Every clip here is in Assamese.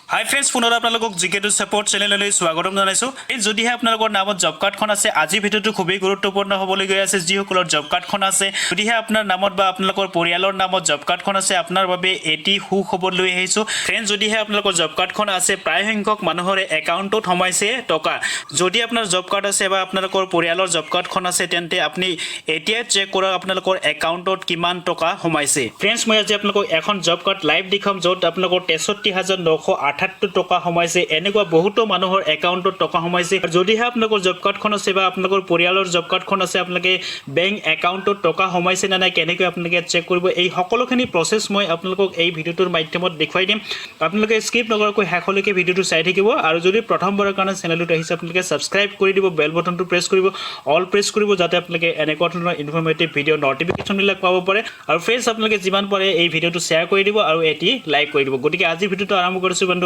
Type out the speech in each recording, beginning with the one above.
হাই ফ্ৰেণ্ডছ, পুনৰ আপোনালোকক জিকেটু ছাপোৰ্ট চেনেললৈ স্বাগতম জনাইছোঁ। যদিহে আপোনালোকৰ নামত জব কাৰ্ডখন আছে, আজি ভিডিঅ'টো খুবেই গুৰুত্বপূৰ্ণ হ'বলৈ গৈ আছে। যিসকলৰ জব কাৰ্ডখন আছে, যদিহে আপোনাৰ নামত বা আপোনালোকৰ পৰিয়ালৰ নামত জব কাৰ্ডখন আছে, আপোনাৰ বাবে এটি সুখবৰ লৈ আহিছোঁ। ফ্ৰেণ্ডছ, যদিহে আপোনালোকৰ জব কাৰ্ডখন আছে, প্ৰায় সংখ্যক মানুহৰে একাউণ্টত সোমাইছে টকা। যদি আপোনাৰ জব কাৰ্ড আছে বা আপোনালোকৰ পৰিয়ালৰ জব কাৰ্ডখন আছে, তেন্তে আপুনি এতিয়া চেক কৰক আপোনালোকৰ একাউণ্টত কিমান টকা সোমাইছে। ফ্ৰেণ্ডছ, মই আজি আপোনালোকক এখন জব কাৰ্ড লাইভ দেখাম, য'ত আপোনালোকৰ 63,978 টকা সোমাইছে। এনেকুৱা বহুতো মানুহৰ একাউণ্টত টকা সোমাইছে। যদিহে আপোনালোকৰ জব কাৰ্ডখন আছে বা আপোনালোকৰ পৰিয়ালৰ জব কাৰ্ডখন আছে, আপোনালোকে বেংক একাউণ্টত টকা সোমাইছে নে নাই, কেনেকৈ আপোনালোকে চেক কৰিব, এই সকলোখিনি প্ৰচেছ মই আপোনালোকক এই ভিডিঅ'টোৰ মাধ্যমত দেখুৱাই দিম। আপোনালোকে স্কিপ নকৰাকৈ শেষলৈকে ভিডিঅ'টো চাই থাকিব। আৰু যদি প্ৰথমবাৰৰ কাৰণে চেনেলটোত আহিছে, আপোনালোকে ছাবস্ক্ৰাইব কৰি দিব, বেল বটনটো প্ৰেছ কৰিব, অল প্ৰেছ কৰিব, যাতে আপোনালোকে এনেকুৱা ধৰণৰ ইনফৰ্মেটিভ ভিডিঅ' নটিফিকেশ্যনবিলাক পাব পাৰে। আৰু ফ্ৰেণ্ডছ, আপোনালোকে যিমান পাৰে এই ভিডিঅ'টো শ্বেয়াৰ কৰি দিব আৰু এটি লাইক কৰি দিব। গতিকে আজি ভিডিঅ'টো আৰম্ভ কৰিছোঁ বন্ধুসকল।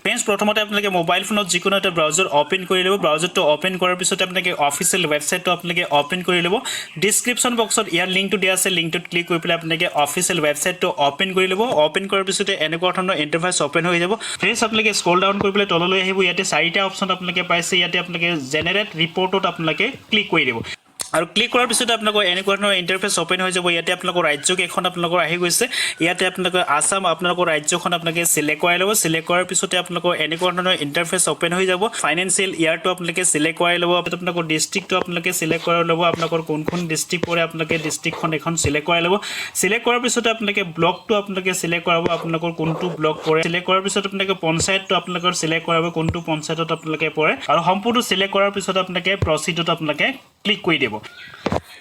ফ্ৰেণ্ডছ, প্ৰথমতে আপোনালোকে মোবাইল ফোনত যিকোনো এটা ব্ৰাউজাৰ অ'পেন কৰি ল'ব। ব্ৰাউজাৰটো অ'পেন কৰাৰ পিছতে আপোনালোকে অফিচিয়েল ৱেবছাইটটো আপোনালোকে অ'পেন কৰি ল'ব। ডিছক্ৰিপশ্যন বক্সত ইয়াৰ লিংকটো দিয়া আছে, লিংকটোত ক্লিক কৰি পেলাই আপোনালোকে অফিচিয়েল ৱেবছাইটটো অ'পেন কৰি ল'ব। অ'পেন কৰাৰ পিছতে এনেকুৱা ধৰণৰ ইণ্টাৰফেচ অ'পেন হৈ যাব। ফ্ৰেণ্ডছ, আপোনালোকে স্ক্ৰল ডাউন কৰি পেলাই তললৈ আহিব। ইয়াতে 4টা অপশ্যন আপোনালোকে পাইছে। ইয়াতে আপোনালোকে জেনেৰেট ৰিপৰ্টত আপোনালোকে ক্লিক কৰি দিব। আৰু ক্লিক কৰাৰ পিছতে আপোনালোকৰ এনেকুৱা ধৰণৰ ইণ্টাৰফেচ অ'পেন হৈ যাব। ইয়াতে আপোনালোকৰ ৰাজ্যকেইখন আপোনালোকৰ আহি গৈছে। ইয়াতে আপোনালোকৰ আছাম আপোনালোকৰ ৰাজ্যখন আপোনালোকে চিলেক্ট কৰাই ল'ব। চিলেক্ট কৰাৰ পিছতে আপোনালোকৰ এনেকুৱা ধৰণৰ ইণ্টাৰফেচ অ'পেন হৈ যাব। ফাইনেন্সিয়েল ইয়াৰটো আপোনালোকে চিলেক্ট কৰাই ল'ব। আপোনালোকৰ ডিষ্ট্ৰিক্টটো আপোনালোকে চিলেক্ট কৰাই ল'ব। আপোনালোকৰ কোনখন ডিষ্ট্ৰিক্ট পৰে, আপোনালোকে ডিষ্ট্ৰিক্টখন এখন চিলেক্ট কৰাই ল'ব। চিলেক্ট কৰাৰ পিছতে আপোনালোকে ব্লকটো আপোনালোকে চিলেক্ট কৰাব, আপোনালোকৰ কোনটো ব্লক পৰে। চিলেক্ট কৰাৰ পিছত আপোনালোকে পঞ্চায়তটো আপোনালোকৰ চিলেক্ট কৰাব, কোনটো পঞ্চায়তত আপোনালোকে পৰে। আৰু সম্পূৰ্ণ চিলেক্ট কৰাৰ পিছত আপোনালোকে প্ৰচিডত আপোনালোকে ক্লিক কৰি দিব।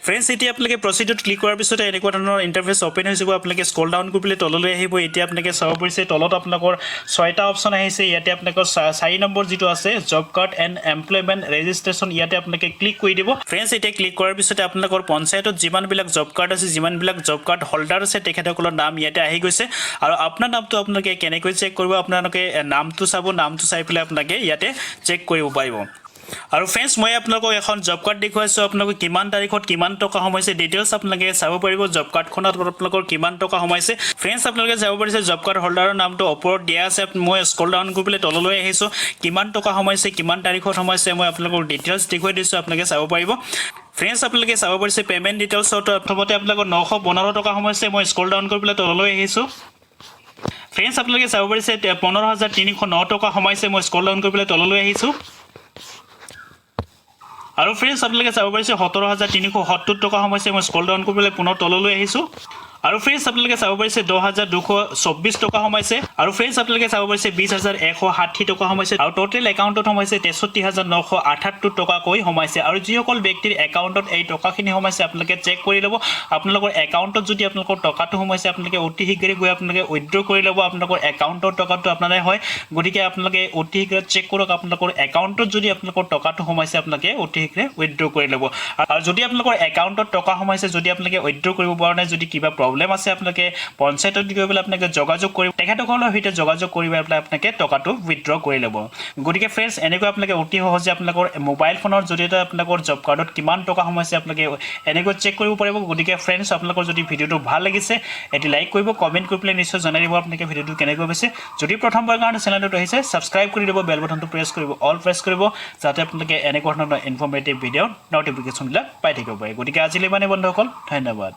ফ্ৰেণ্ডছ, এতিয়া আপোনালোকে প্ৰচিডত ক্লিক কৰাৰ পিছতে এনেকুৱা ধৰণৰ ইণ্টাৰফেচ অ'পেন হৈ যাব। আপোনালোকে স্ক্ৰল ডাউন কৰি পেলাই তললৈ আহিব। এতিয়া আপোনালোকে চাব পাৰিছে তলত আপোনালোকৰ 6টা অপশ্যন আহিছে। ইয়াতে আপোনালোকৰ 4 নম্বৰ যিটো আছে job card and employment registration, ইয়াতে আপোনালোকে ক্লিক কৰি দিব। ফ্ৰেণ্ডছ, এতিয়া ক্লিক কৰাৰ পিছতে আপোনালোকৰ পঞ্চায়তত যিমানবিলাক জব কাৰ্ড আছে, যিমানবিলাক জব কাৰ্ড হোল্ডাৰ আছে, তেখেতসকলৰ নাম ইয়াতে আহি গৈছে। আৰু আপোনাৰ নামটো আপোনালোকে কেনেকৈ চেক কৰিব, আপোনালোকে নামটো চাব, নামটো চাই পেলাই আপোনালোকে ইয়াতে চেক কৰিব পাৰিব। আৰু ফ্ৰেণ্ডছ, মই আপোনালোকক এখন জব কাৰ্ড দেখুৱাইছোঁ। আপোনালোকে কিমান তাৰিখত কিমান টকা সোমাইছে ডিটেইলছ আপোনালোকে চাব পাৰিব। জব কাৰ্ডখনত আপোনালোকৰ কিমান টকা সোমাইছে। ফ্ৰেণ্ডছ, আপোনালোকে চাব পাৰিছে জব কাৰ্ড হোল্ডাৰৰ নামটো ওপৰত দিয়া আছে। মই স্ক্ৰল ডাউন কৰি পেলাই তললৈ আহিছোঁ। কিমান টকা সোমাইছে, কিমান তাৰিখত সোমাইছে, মই আপোনালোকক ডিটেইলছ দেখুৱাই দিছোঁ, আপোনালোকে চাব পাৰিব। ফ্ৰেণ্ডছ, আপোনালোকে চাব পাৰিছে পে'মেণ্ট ডিটেইলছত প্ৰথমতে আপোনালোকৰ 915 টকা সোমাইছে। মই স্ক্ৰল ডাউন কৰি পেলাই তললৈ আহিছোঁ। ফ্ৰেণ্ডছ, আপোনালোকে চাব পাৰিছে 15,309 টকা সোমাইছে। মই স্ক্ৰল ডাউন কৰি পেলাই তললৈ আহিছোঁ। আৰু ফ্ৰেণ্ডছ, আপোনালোকে চাব পাৰিছে 17,370 টকা সোমাইছে। মই স্ক্ৰল ডাউন কৰি পেলাই পুনৰ তললৈ আহিছোঁ। আৰু ফ্ৰেণ্ডছ, আপোনালোকে চাব পাৰিছে 10,224 টকা সোমাইছে। আৰু ফ্ৰেণ্ডছ, আপোনালোকে চাব পাৰিছে 20,160 টকা সোমাইছে। আৰু টোটেল একাউণ্টত সোমাইছে 63,978 টকাকৈ সোমাইছে। আৰু যিসকল ব্যক্তিৰ একাউণ্টত এই টকাখিনি সোমাইছে, আপোনালোকে চেক কৰি ল'ব। আপোনালোকৰ একাউণ্টত যদি আপোনালোকৰ টকাটো সোমাইছে, আপোনালোকে অতি শীঘ্ৰে গৈ আপোনালোকে উইথড্ৰ কৰি ল'ব। আপোনালোকৰ একাউণ্টৰ টকাটো আপোনাৰে হয়, গতিকে আপোনালোকে অতি শীঘ্ৰে চেক কৰক। আপোনালোকৰ একাউণ্টত যদি আপোনালোকৰ টকাটো সোমাইছে, আপোনালোকে অতি শীঘ্ৰে উইথড্ৰ কৰি ল'ব। আৰু যদি আপোনালোকৰ একাউণ্টত টকা সোমাইছে, যদি আপোনালোকে উইথড্ৰ কৰিব পৰা নাই, যদি কিবা প্ৰব্লেম আছে, আপোনালোকে পঞ্চায়তত গৈ পেলাই আপোনালোকে যোগাযোগ কৰিব, তেখেতসকলৰ সৈতে যোগাযোগ কৰি পেলাই আপোনালোকে টকাটো উইথড্ৰ কৰি ল'ব। গতিকে ফ্ৰেণ্ডছ, এনেকৈ আপোনালোকে অতি সহজে আপোনালোকৰ মোবাইল ফোনৰ জৰিয়তে আপোনালোকৰ জব কাৰ্ডত কিমান টকা সোমাইছে আপোনালোকে এনেকৈ চেক কৰিব পাৰিব। গতিকে ফ্ৰেণ্ডছ, আপোনালোকৰ যদি ভিডিঅ'টো ভাল লাগিছে, এটি লাইক কৰিব, কমেণ্ট কৰি পেলাই নিশ্চয় জনাই দিব আপোনালোকে ভিডিঅ'টো কেনেকৈ পাইছে। যদি প্ৰথমবাৰ কাৰণে চেনেলটোত আহিছে, ছাবস্ক্ৰাইব কৰি দিব, বেল বটনটো প্ৰেছ কৰিব, অল প্ৰেছ কৰিব, যাতে আপোনালোকে এনেকুৱা ধৰণৰ ইনফৰ্মেটিভ ভিডিঅ' নটিফিকেশ্যনবিলাক পাই থাকিব পাৰে। গতিকে আজিলৈ মানে বন্ধুসকল, ধন্যবাদ।